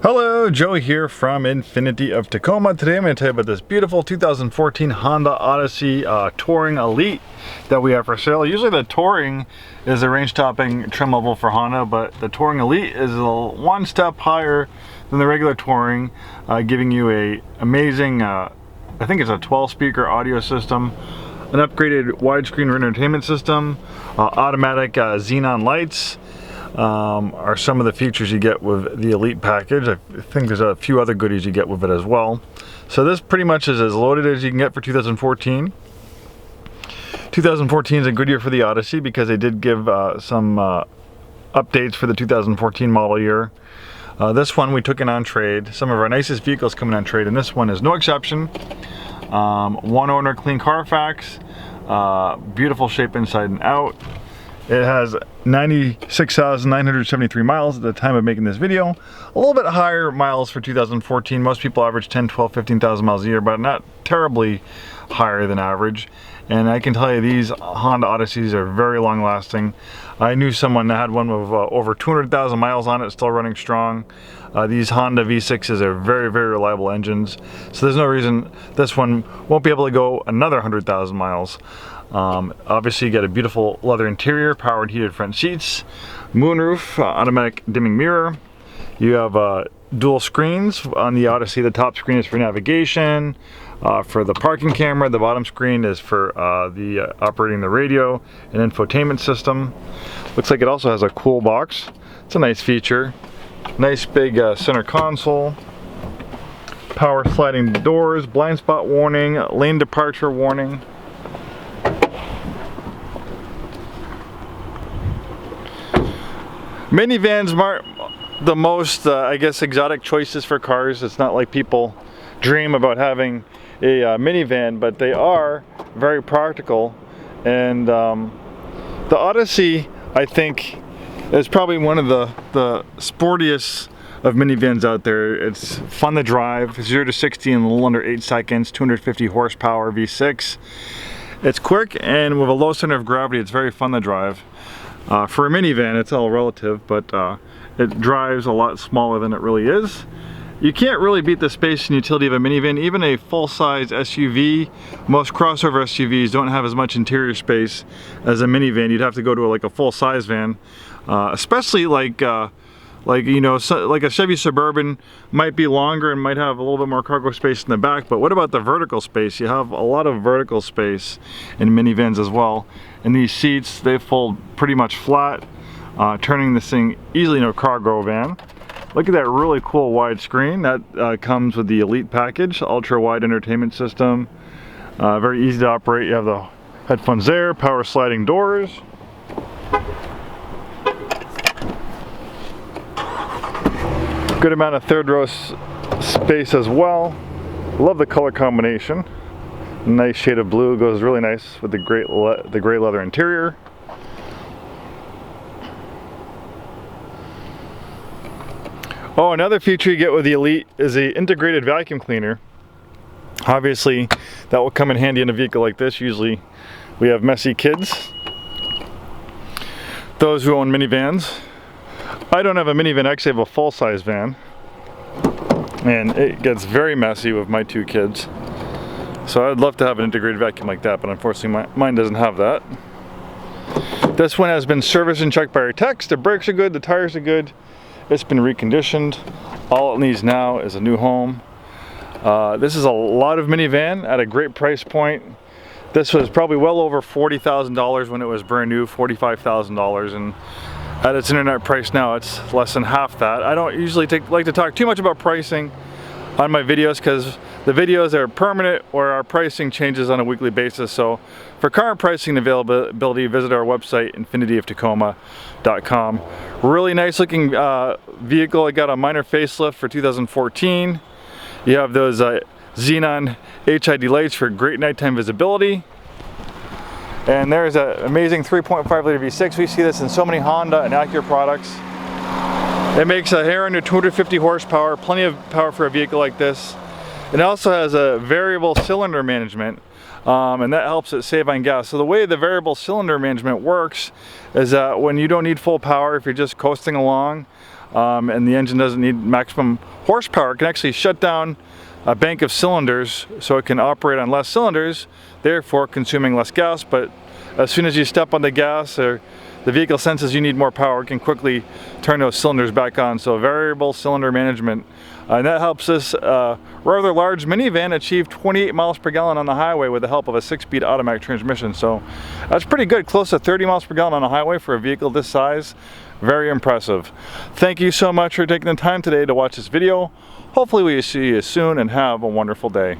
Hello, Joe here from Infiniti of Tacoma. Today I'm going to tell you about this beautiful 2014 Honda Odyssey Touring Elite that we have for sale. Usually the Touring is a range-topping trim level for Honda, but the Touring Elite is one step higher than the regular Touring, giving you a amazing, I think it's a 12-speaker audio system, an upgraded widescreen entertainment system, automatic xenon lights, are some of the features you get with the Elite package. I think there's a few other goodies you get with it as well. So this pretty much is as loaded as you can get for 2014. 2014 is a good year for the Odyssey because they did give some updates for the 2014 model year. This one we took in on trade. Some of our nicest vehicles coming on trade, and this one is no exception. One owner, clean Carfax, beautiful shape inside and out. It has 96,973 miles at the time of making this video. A little bit higher miles for 2014. Most people average 10, 12, 15,000 miles a year, but not terribly higher than average. And I can tell you these Honda Odysseys are very long lasting. I knew someone that had one with over 200,000 miles on it, still running strong. These Honda V6s are very, very reliable engines. So there's no reason this one won't be able to go another 100,000 miles. Obviously you get a beautiful leather interior, powered heated front seats, moonroof, automatic dimming mirror. You have dual screens on the Odyssey. The top screen is for navigation, for the parking camera. The bottom screen is for operating the radio and infotainment system. Looks like it also has a cool box. It's a nice feature. Nice big center console. Power sliding doors, blind spot warning, lane departure warning. Minivans aren't the most, I guess, exotic choices for cars. It's not like people dream about having a minivan, but they are very practical. And the Odyssey, I think, is probably one of the sportiest of minivans out there. It's fun to drive, 0 to 60 in a little under 8 seconds, 250 horsepower V6. It's quick, and with a low center of gravity, it's very fun to drive. For a minivan, it's all relative, but it drives a lot smaller than it really is. You can't really beat the space and utility of a minivan. Even a full-size SUV, most crossover SUVs don't have as much interior space as a minivan. You'd have to go to like a full-size van, especially like you know, like a Chevy Suburban might be longer and might have a little bit more cargo space in the back, but what about the vertical space? You have a lot of vertical space in minivans as well. And these seats, they fold pretty much flat, turning this thing easily into a cargo van. Look at that really cool wide screen. That comes with the Elite package, ultra wide entertainment system. Very easy to operate. You have the headphones there, power sliding doors. Good amount of third row space as well. Love the color combination. Nice shade of blue, goes really nice with the gray leather interior. Oh, another feature you get with the Elite is the integrated vacuum cleaner. Obviously, that will come in handy in a vehicle like this. Usually, we have messy kids. Those who own minivans. I don't have a minivan, I actually have a full-size van. And it gets very messy with my two kids. So I'd love to have an integrated vacuum like that, but unfortunately mine doesn't have that. This one has been serviced and checked by our techs. The brakes are good, the tires are good. It's been reconditioned. All it needs now is a new home. This is a lot of minivan at a great price point. This was probably well over $40,000 when it was brand new, $45,000, and at its internet price now, it's less than half that. I don't usually like to talk too much about pricing on my videos because the videos are permanent or our pricing changes on a weekly basis. So for current pricing and availability, visit our website, infinitioftacoma.com. Really nice looking vehicle. It got a minor facelift for 2014. You have those xenon HID lights for great nighttime visibility. And there's an amazing 3.5 liter V6. We see this in so many Honda and Acura products. It makes a hair under 250 horsepower, plenty of power for a vehicle like this. It also has a variable cylinder management, and that helps it save on gas. So the way the variable cylinder management works is that when you don't need full power, if you're just coasting along, and the engine doesn't need maximum horsepower. It can actually shut down a bank of cylinders so it can operate on less cylinders, therefore consuming less gas. But as soon as you step on the gas or the vehicle senses you need more power, it can quickly turn those cylinders back on. So variable cylinder management. And that helps this rather large minivan achieve 28 miles per gallon on the highway with the help of a 6-speed automatic transmission. So that's pretty good, close to 30 miles per gallon on the highway for a vehicle this size. Very impressive. Thank you so much for taking the time today to watch this video. Hopefully we see you soon and have a wonderful day.